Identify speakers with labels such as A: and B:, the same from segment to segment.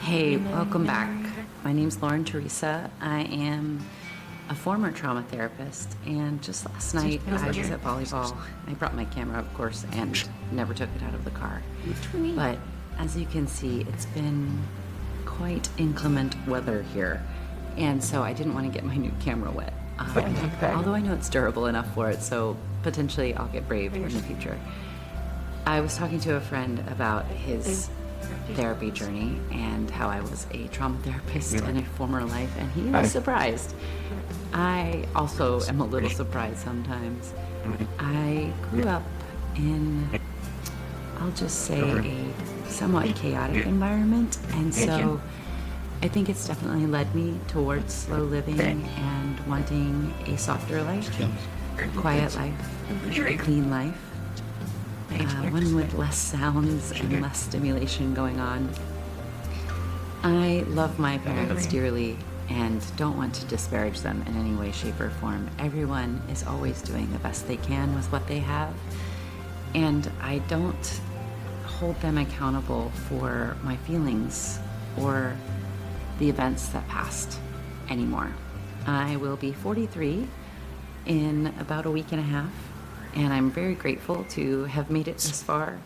A: Hey, welcome back. My name's Lauren Teresa. I am a former trauma therapist, and just last night I was at volleyball. I brought my camera, of course, and never took it out of the car. But as you can see, it's been quite inclement weather here, and so I didn't want to get my new camera wet. Although I know it's durable enough for it, so potentially I'll get brave in the future. I was talking to a friend about his therapy journey and how I was a trauma therapist in a former life, and he was surprised. I also am a little surprised sometimes. I grew up in, I'll just say, a somewhat chaotic environment, and so I think it's definitely led me towards slow living and wanting a softer life, quiet life, clean life. One with less sounds and less stimulation going on. I love my parents dearly and don't want to disparage them in any way, shape, or form. Everyone is always doing the best they can with what they have, and I don't hold them accountable for my feelings or the events that passed anymore. I will be 43 in about a week and a half, and I'm very grateful to have made it this far.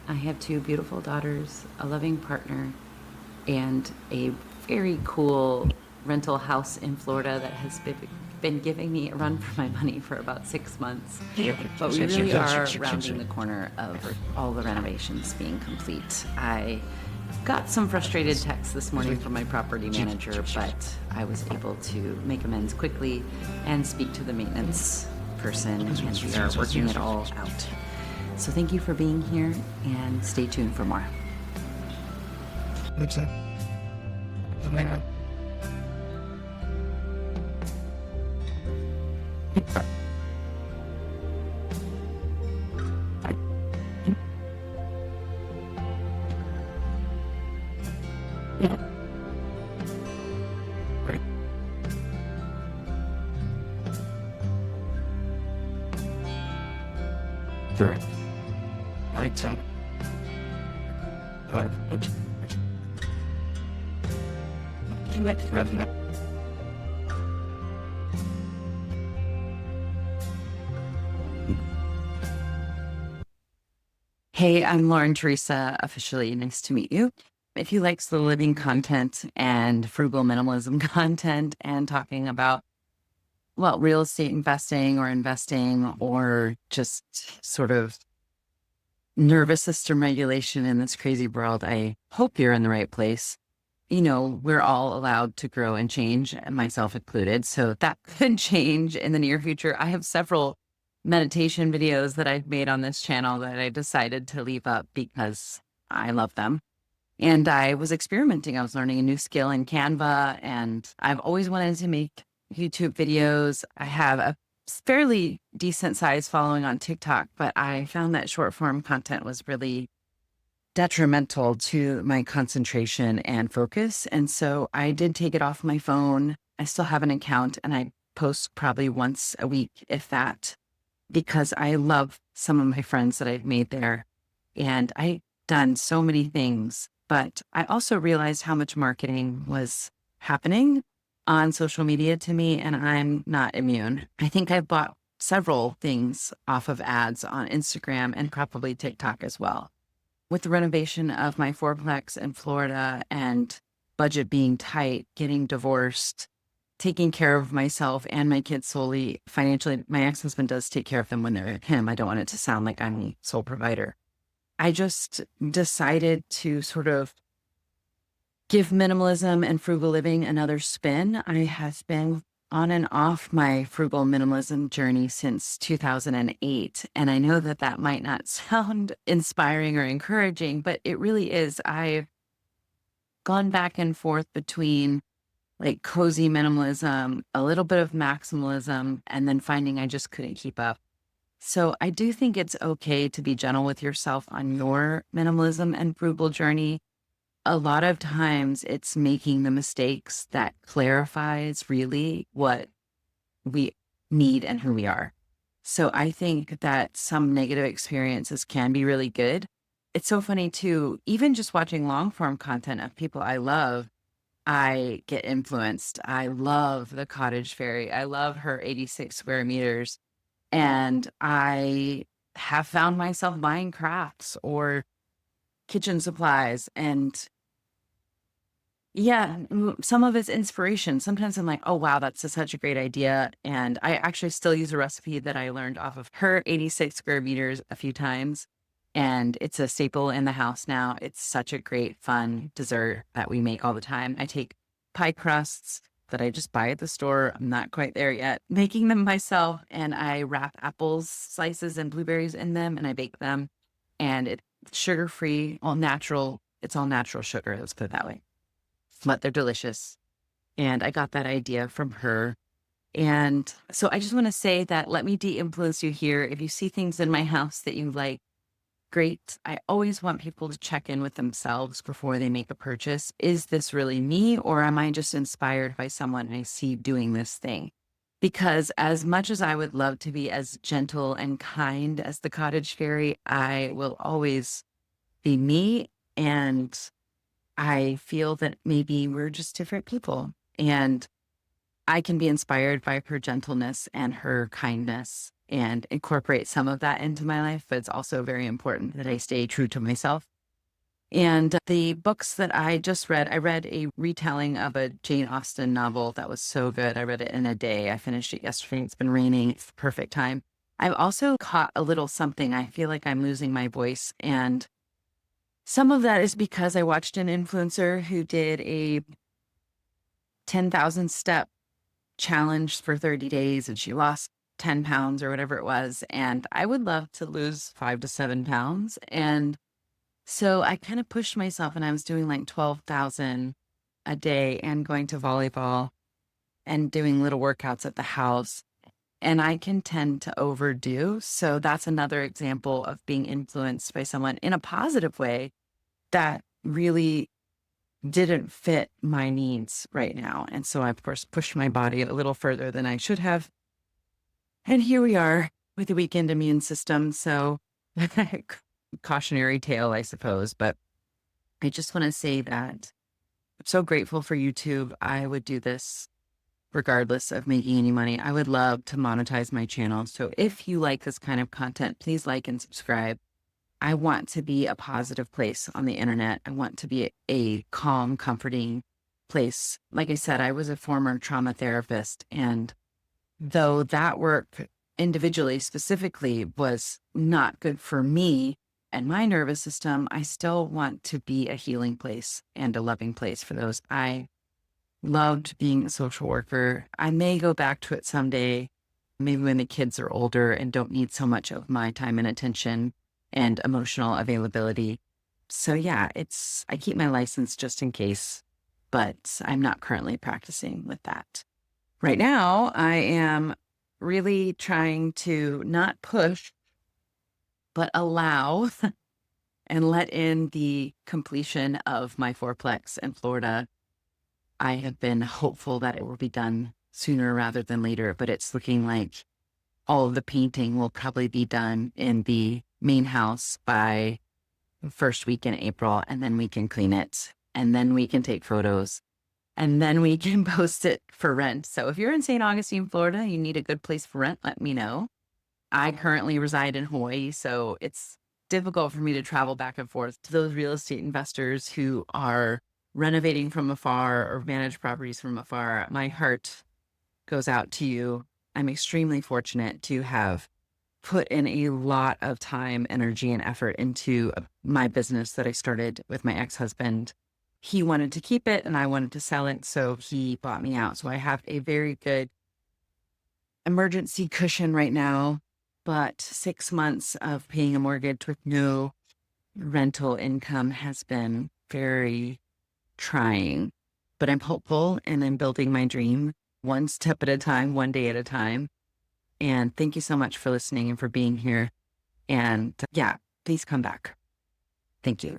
A: I have two beautiful daughters, a loving partner, and a very cool rental house in Florida that has been giving me a run for my money for about 6 months. But we really are rounding the corner of all the renovations being complete. I got some frustrated texts this morning from my property manager, but I was able to make amends quickly and speak to the maintenance person, and we are working it all out. So thank you for being here, and stay tuned for more. Hey, I'm Lauren Teresa, officially. Nice to meet you. If you like slow living content and frugal minimalism content and talking about, well, real estate investing or just sort of nervous system regulation in this crazy world, I hope you're in the right place. You know, we're all allowed to grow and change, myself included. So that could change in the near future. I have several meditation videos that I've made on this channel that I decided to leave up because I love them. And I was experimenting. I was learning a new skill in Canva, and I've always wanted to make YouTube videos. I have a fairly decent size following on TikTok, but I found that short form content was really detrimental to my concentration and focus. And so I did take it off my phone. I still have an account, and I post probably once a week, if that, because I love some of my friends that I've made there. And I've done so many things, but I also realized how much marketing was happening on social media to me, and I'm not immune. I think I've bought several things off of ads on Instagram and probably TikTok as well. With the renovation of my fourplex in Florida and budget being tight, getting divorced, taking care of myself and my kids solely financially. My ex-husband does take care of them when they're at him. I don't want it to sound like I'm the sole provider. I just decided to sort of give minimalism and frugal living another spin. I have been on and off my frugal minimalism journey since 2008. And I know that that might not sound inspiring or encouraging, but it really is. I've gone back and forth between like cozy minimalism, a little bit of maximalism, and then finding I just couldn't keep up. So I do think it's okay to be gentle with yourself on your minimalism and frugal journey. A lot of times it's making the mistakes that clarifies really what we need and who we are. So I think that some negative experiences can be really good, it's so funny too, even just watching long form content of people I love, I get influenced. I love the cottage fairy. I love her 86 square meters. And I have found myself buying crafts or kitchen supplies. And yeah, some of it's inspiration. Sometimes I'm like, oh, wow, such a great idea. And I actually still use a recipe that I learned off of her 86 square meters a few times. And it's a staple in the house now. It's such a great, fun dessert that we make all the time. I take pie crusts that I just buy at the store. I'm not quite there yet, making them myself. And I wrap apples, slices, and blueberries in them, and I bake them. And it's sugar free, all natural. It's all natural sugar. Let's put it that way, but they're delicious. And I got that idea from her. And so I just want to say that let me de-influence you here. If you see things in my house that you like, great. I always want people to check in with themselves before they make a purchase. Is this really me, or am I just inspired by someone I see doing this thing? Because as much as I would love to be as gentle and kind as the cottage fairy, I will always be me. And I feel that maybe we're just different people, and I can be inspired by her gentleness and her kindness and incorporate some of that into my life. But it's also very important that I stay true to myself. And the books that I just read, I read a retelling of a Jane Austen novel that was so good. I read it in a day. I finished it yesterday. It's been raining. It's the perfect time. I've also caught a little something. I feel like I'm losing my voice, and some of that is because I watched an influencer who did a 10,000 step challenge for 30 days, and she lost 10 pounds or whatever it was. And I would love to lose 5 to 7 pounds. And so I kind of pushed myself, and I was doing like 12,000 a day and going to volleyball and doing little workouts at the house. And I can tend to overdo. So that's another example of being influenced by someone in a positive way that really didn't fit my needs right now. And so I, of course, pushed my body a little further than I should have. And here we are with a weakened immune system. So cautionary tale, I suppose. But I just want to say that I'm so grateful for YouTube. I would do this regardless of making any money. I would love to monetize my channel. So if you like this kind of content, please like and subscribe. I want to be a positive place on the internet. I want to be a calm, comforting place. Like I said, I was a former trauma therapist, and though that work individually, specifically, was not good for me and my nervous system, I still want to be a healing place and a loving place for those. I loved being a social worker. I may go back to it someday, maybe when the kids are older and don't need so much of my time and attention and emotional availability. So yeah, I keep my license just in case, but I'm not currently practicing with that. Right now, I am really trying to not push, but allow and let in the completion of my fourplex in Florida. I have been hopeful that it will be done sooner rather than later, but it's looking like all of the painting will probably be done in the main house by the first week in April, and then we can clean it, and then we can take photos, and then we can post it for rent. So if you're in St. Augustine, Florida, you need a good place for rent, let me know. I currently reside in Hawaii, so it's difficult for me to travel back and forth. To those real estate investors who are renovating from afar or manage properties from afar, my heart goes out to you. I'm extremely fortunate to have put in a lot of time, energy, and effort into my business that I started with my ex-husband. He wanted to keep it and I wanted to sell it, so he bought me out. So I have a very good emergency cushion right now, but 6 months of paying a mortgage with no rental income has been very trying. But I'm hopeful, and I'm building my dream one step at a time, one day at a time. And thank you so much for listening and for being here. And yeah, please come back. Thank you.